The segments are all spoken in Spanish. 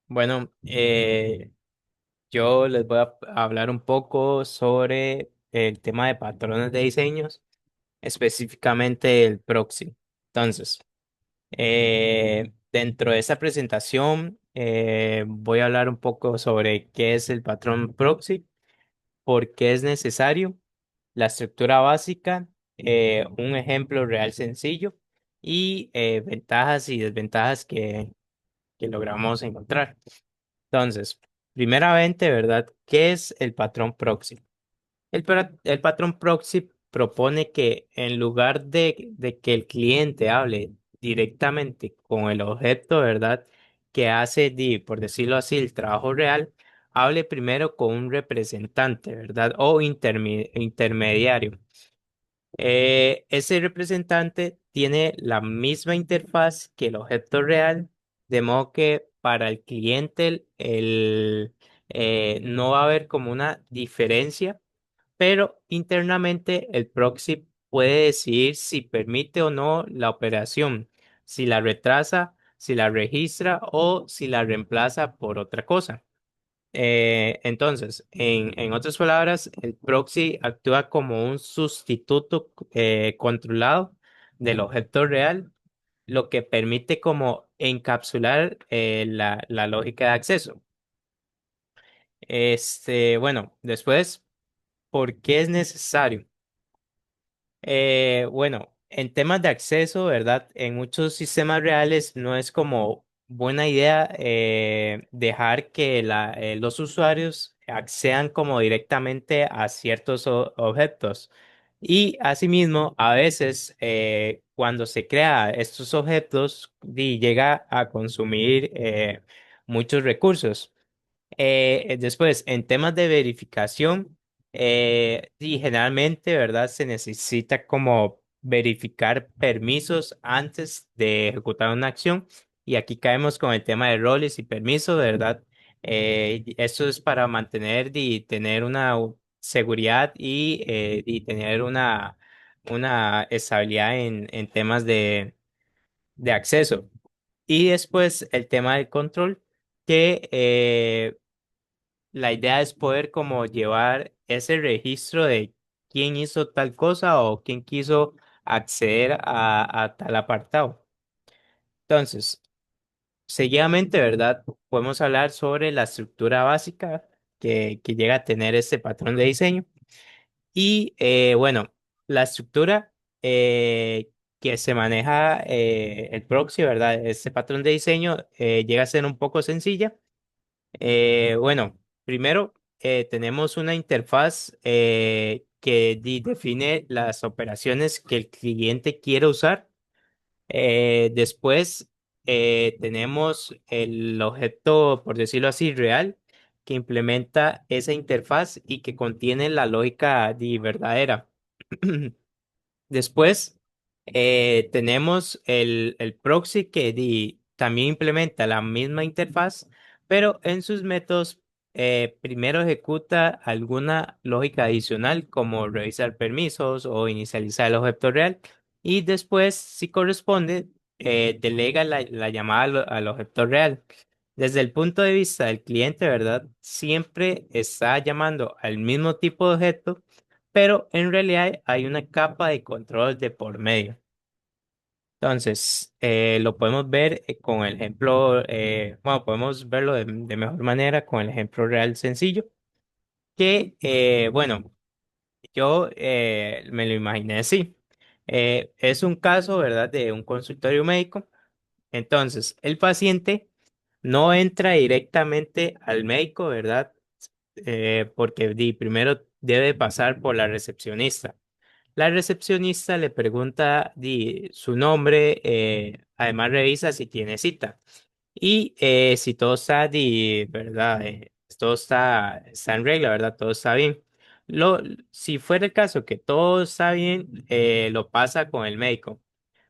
Bueno, yo les voy a hablar un poco sobre el tema de patrones de diseños, específicamente el proxy. Entonces, dentro de esta presentación, voy a hablar un poco sobre qué es el patrón proxy, por qué es necesario, la estructura básica, un ejemplo real sencillo y ventajas y desventajas que logramos encontrar. Entonces, primeramente, ¿verdad? ¿Qué es el patrón proxy? El patrón proxy propone que en lugar de que el cliente hable directamente con el objeto, ¿verdad? Que hace, por decirlo así, el trabajo real, hable primero con un representante, ¿verdad? O intermediario. Ese representante tiene la misma interfaz que el objeto real, de modo que para el cliente no va a haber como una diferencia, pero internamente el proxy puede decidir si permite o no la operación, si la retrasa, si la registra o si la reemplaza por otra cosa. Entonces, en otras palabras, el proxy actúa como un sustituto controlado del objeto real, lo que permite como encapsular la lógica de acceso. Bueno, después, ¿por qué es necesario? Bueno, en temas de acceso, ¿verdad? En muchos sistemas reales no es como buena idea dejar que los usuarios accedan como directamente a ciertos objetos. Y asimismo, a veces cuando se crea estos objetos, llega a consumir muchos recursos. Después, en temas de verificación, y generalmente, ¿verdad? Se necesita como verificar permisos antes de ejecutar una acción. Y aquí caemos con el tema de roles y permisos, ¿verdad? Esto es para mantener y tener una seguridad y tener una estabilidad en temas de acceso. Y después el tema del control que la idea es poder como llevar ese registro de quién hizo tal cosa o quién quiso acceder a tal apartado. Entonces, seguidamente, ¿verdad? Podemos hablar sobre la estructura básica que llega a tener este patrón de diseño. Y bueno, la estructura que se maneja el proxy, ¿verdad? Este patrón de diseño llega a ser un poco sencilla. Bueno, primero tenemos una interfaz que define las operaciones que el cliente quiere usar. Después tenemos el objeto, por decirlo así, real, que implementa esa interfaz y que contiene la lógica verdadera. Después tenemos el proxy que también implementa la misma interfaz, pero en sus métodos primero ejecuta alguna lógica adicional como revisar permisos o inicializar el objeto real y después, si corresponde, delega la llamada al objeto real. Desde el punto de vista del cliente, ¿verdad? Siempre está llamando al mismo tipo de objeto, pero en realidad hay una capa de control de por medio. Entonces, lo podemos ver con el ejemplo, bueno, podemos verlo de mejor manera con el ejemplo real sencillo, que, bueno, yo me lo imaginé así. Es un caso, ¿verdad?, de un consultorio médico. Entonces, el paciente no entra directamente al médico, ¿verdad? Porque primero debe pasar por la recepcionista. La recepcionista le pregunta su nombre, además revisa si tiene cita. Y si todo está, ¿verdad? Todo está en regla, ¿verdad? Todo está bien. Lo, si fuera el caso que todo está bien, lo pasa con el médico.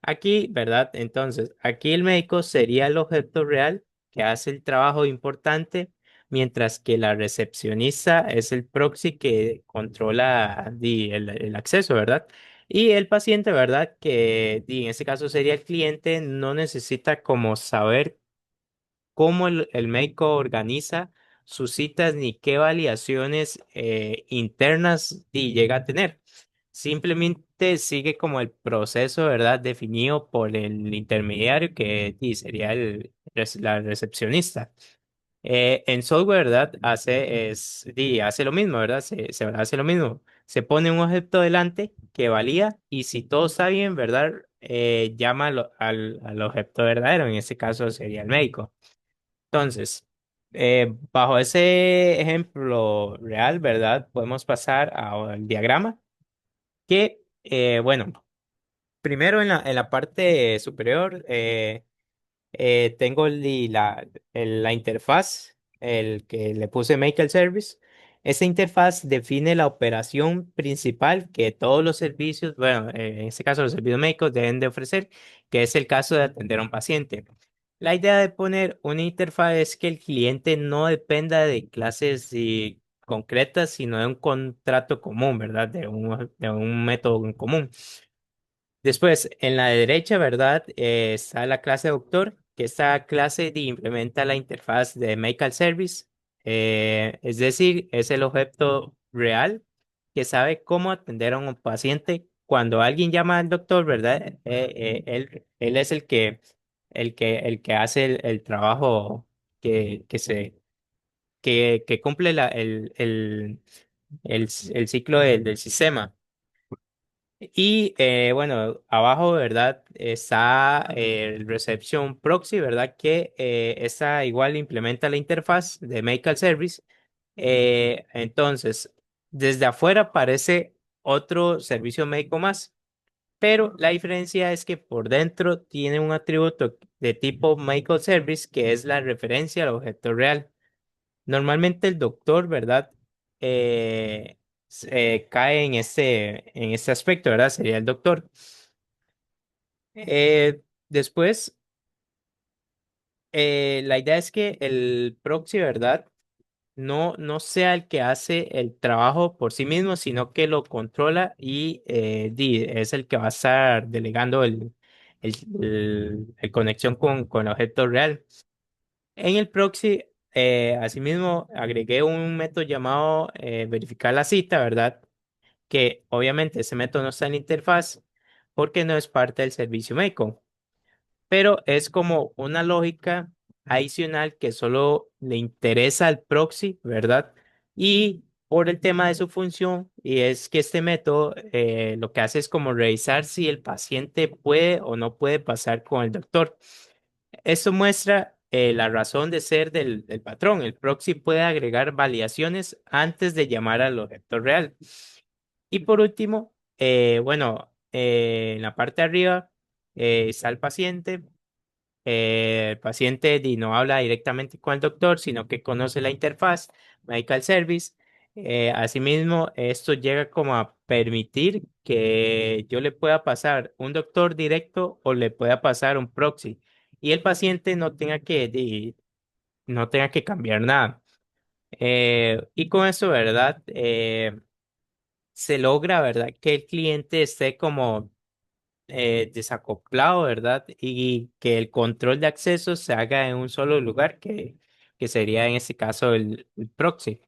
Aquí, ¿verdad? Entonces, aquí el médico sería el objeto real que hace el trabajo importante, mientras que la recepcionista es el proxy que controla el acceso, ¿verdad? Y el paciente, ¿verdad? Que en este caso sería el cliente, no necesita como saber cómo el médico organiza sus citas ni qué validaciones internas y llega a tener. Simplemente sigue como el proceso, ¿verdad? Definido por el intermediario que y sería la recepcionista. En software, ¿verdad? Hace lo mismo, ¿verdad? Se hace lo mismo. Se pone un objeto delante que valida y si todo está bien, ¿verdad? Llama al objeto verdadero, en este caso sería el médico. Entonces, bajo ese ejemplo real, ¿verdad? Podemos pasar al diagrama que, bueno, primero en la parte superior, tengo la interfaz, el que le puse Make el Service. Esta interfaz define la operación principal que todos los servicios, bueno, en este caso los servicios médicos deben de ofrecer, que es el caso de atender a un paciente. La idea de poner una interfaz es que el cliente no dependa de clases concretas, sino de un contrato común, ¿verdad? De un método en común. Después, en la derecha, ¿verdad? Está la clase doctor, que esta clase implementa la interfaz de Medical Service, es decir, es el objeto real que sabe cómo atender a un paciente. Cuando alguien llama al doctor, ¿verdad? Él es el que hace el trabajo que cumple el ciclo del sistema. Y bueno, abajo, ¿verdad? Está el Reception Proxy, ¿verdad? Que esta igual implementa la interfaz de Medical Service. Entonces, desde afuera parece otro servicio médico más, pero la diferencia es que por dentro tiene un atributo de tipo Medical Service que es la referencia al objeto real. Normalmente el doctor, ¿verdad? Cae en este aspecto, ¿verdad? Sería el doctor. Después, la idea es que el proxy, ¿verdad? No sea el que hace el trabajo por sí mismo, sino que lo controla y es el que va a estar delegando el conexión con el objeto real. En el proxy, asimismo, agregué un método llamado verificar la cita, ¿verdad? Que obviamente ese método no está en la interfaz porque no es parte del servicio médico, pero es como una lógica adicional que solo le interesa al proxy, ¿verdad? Y por el tema de su función, y es que este método lo que hace es como revisar si el paciente puede o no puede pasar con el doctor. Esto muestra la razón de ser del patrón. El proxy puede agregar validaciones antes de llamar al objeto real. Y por último, bueno, en la parte de arriba está el paciente. El paciente no habla directamente con el doctor, sino que conoce la interfaz Medical Service. Asimismo, esto llega como a permitir que yo le pueda pasar un doctor directo o le pueda pasar un proxy y el paciente no tenga que cambiar nada. Y con eso, ¿verdad? Se logra, ¿verdad? Que el cliente esté como desacoplado, ¿verdad? Y que el control de acceso se haga en un solo lugar, que sería en este caso el proxy.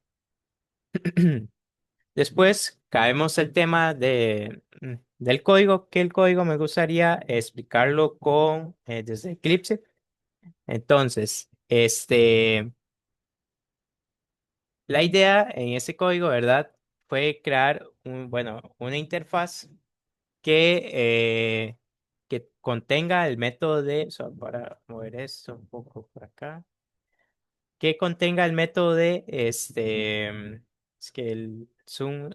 Después caemos el tema del código, que el código me gustaría explicarlo desde Eclipse. Entonces, la idea en ese código, ¿verdad? Fue crear bueno, una interfaz que, que contenga el método para mover esto un poco por acá, que contenga el método es que el zoom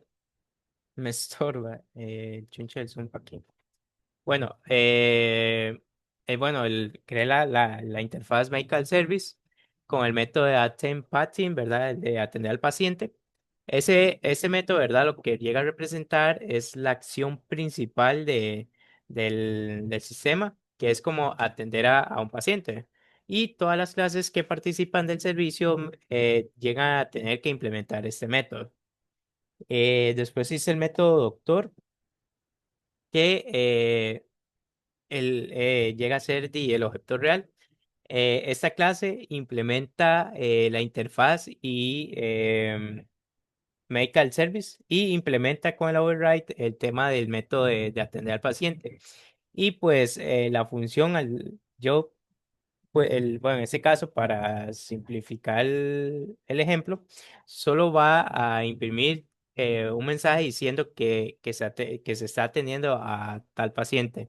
me estorba, el chunche del zoom para aquí. Bueno, creé la interfaz Medical Service con el método de Attend Patient, ¿verdad? El de atender al paciente. Ese método, ¿verdad? Lo que llega a representar es la acción principal del sistema, que es como atender a un paciente. Y todas las clases que participan del servicio llegan a tener que implementar este método. Después hice el método doctor, que llega a ser el objeto real. Esta clase implementa la interfaz y Medical Service y implementa con el override el tema del método de atender al paciente. Y pues la función, yo, pues, bueno, en este caso, para simplificar el ejemplo, solo va a imprimir un mensaje diciendo que se está atendiendo a tal paciente.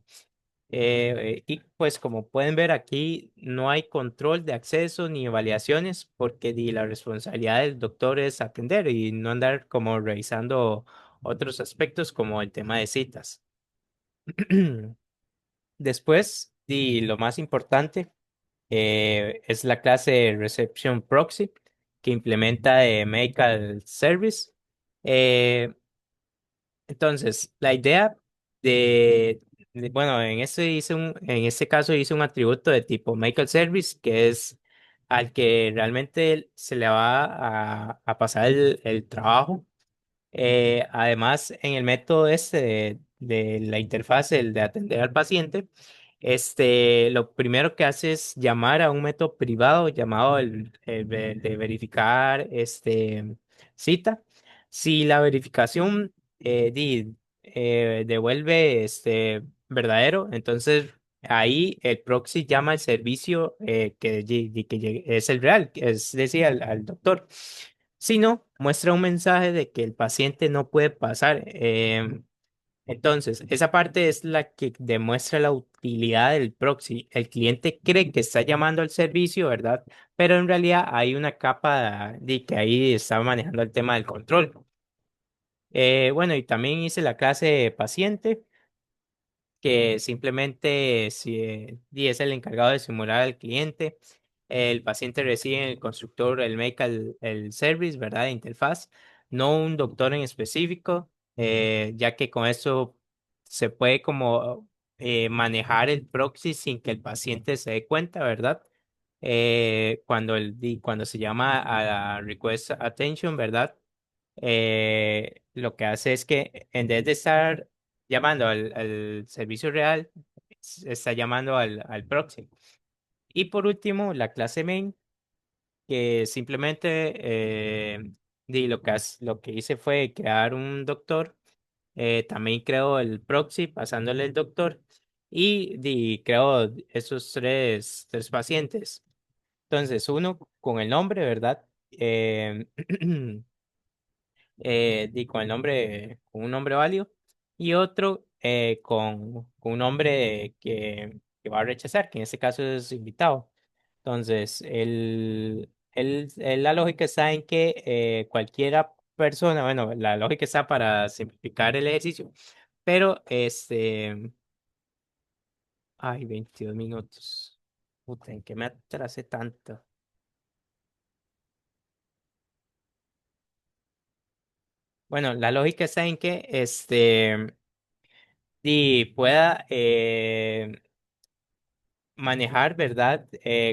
Y pues como pueden ver aquí, no hay control de acceso ni validaciones porque la responsabilidad del doctor es atender y no andar como revisando otros aspectos como el tema de citas. Después, lo más importante es la clase de Reception Proxy que implementa Medical Service. Eh, entonces, la idea bueno, en este caso hice un atributo de tipo Medical Service, que es al que realmente se le va a pasar el trabajo. Además, en el método este de la interfaz, el de atender al paciente, lo primero que hace es llamar a un método privado llamado el de verificar cita. Si la verificación devuelve verdadero, entonces ahí el proxy llama al servicio es el real, es decir, al doctor. Si no, muestra un mensaje de que el paciente no puede pasar. Entonces, esa parte es la que demuestra la utilidad del proxy. El cliente cree que está llamando al servicio, ¿verdad? Pero en realidad hay una capa de que ahí está manejando el tema del control. Bueno, y también hice la clase de paciente que simplemente es el encargado de simular al cliente. El paciente recibe en el constructor el medical el service, ¿verdad? De interfaz, no un doctor en específico, ya que con eso se puede como manejar el proxy sin que el paciente se dé cuenta, ¿verdad? Cuando se llama a la request attention, ¿verdad? Lo que hace es que en vez de estar llamando al servicio real, está llamando al proxy. Y por último, la clase main, que simplemente lo que hice fue crear un doctor. También creo el proxy pasándole el doctor y creo esos tres pacientes. Entonces, uno con el nombre, ¿verdad? Con el nombre, con un nombre válido, y otro con un nombre que va a rechazar, que en este caso es invitado. Entonces, la lógica está en que cualquiera persona, bueno, la lógica está para simplificar el ejercicio, pero ay, 22 minutos. Puta, ¿en qué me atrasé tanto? Bueno, la lógica está en que pueda manejar, ¿verdad?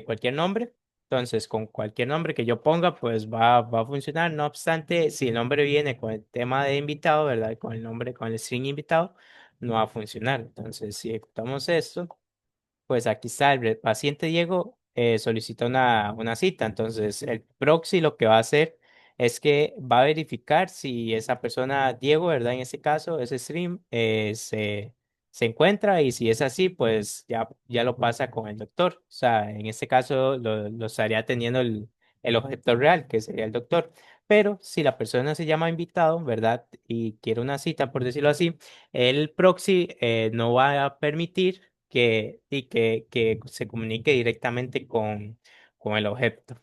Cualquier nombre. Entonces, con cualquier nombre que yo ponga, pues va a funcionar. No obstante, si el nombre viene con el tema de invitado, ¿verdad? Con el nombre, con el string invitado, no va a funcionar. Entonces, si ejecutamos esto, pues aquí está, el paciente Diego solicita una cita. Entonces, el proxy lo que va a hacer es que va a verificar si esa persona, Diego, ¿verdad? En este caso, ese stream se encuentra y si es así, pues ya lo pasa con el doctor. O sea, en este caso lo estaría atendiendo el objeto real, que sería el doctor. Pero si la persona se llama invitado, ¿verdad? Y quiere una cita, por decirlo así, el proxy no va a permitir que se comunique directamente con el objeto.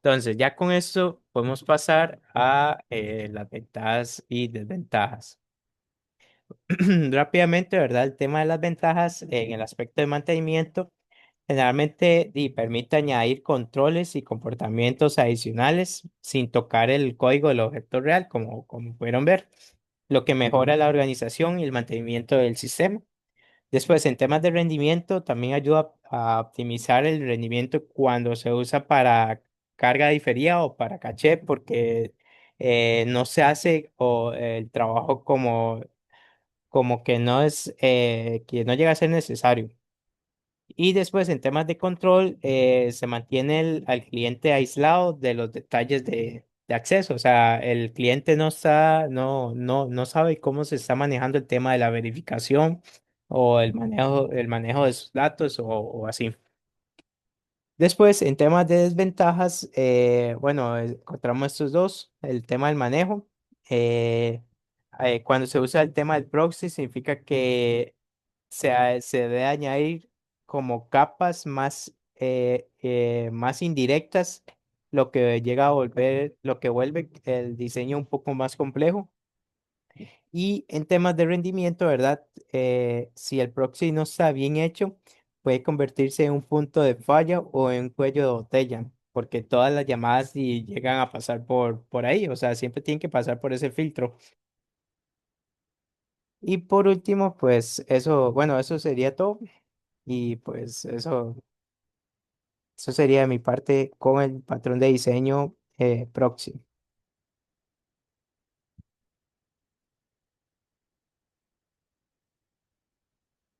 Entonces, ya con esto podemos pasar a las ventajas y desventajas. Rápidamente, ¿verdad? El tema de las ventajas en el aspecto de mantenimiento generalmente permite añadir controles y comportamientos adicionales sin tocar el código del objeto real, como pudieron ver, lo que mejora la organización y el mantenimiento del sistema. Después, en temas de rendimiento, también ayuda a optimizar el rendimiento cuando se usa para carga diferida o para caché, porque no se hace el trabajo como que no llega a ser necesario. Y después en temas de control, se mantiene al cliente aislado de los detalles de acceso. O sea, el cliente no sabe cómo se está manejando el tema de la verificación o el manejo de sus datos o así. Después, en temas de desventajas, bueno, encontramos estos dos, el tema del manejo. eh, Cuando se usa el tema del proxy, significa que se debe añadir como capas más indirectas, lo que llega a volver, lo que vuelve el diseño un poco más complejo. Y en temas de rendimiento, ¿verdad? Si el proxy no está bien hecho, puede convertirse en un punto de falla o en un cuello de botella, porque todas las llamadas llegan a pasar por ahí, o sea, siempre tienen que pasar por ese filtro. Y por último, pues eso, bueno, eso sería todo. Y pues eso sería mi parte con el patrón de diseño proxy.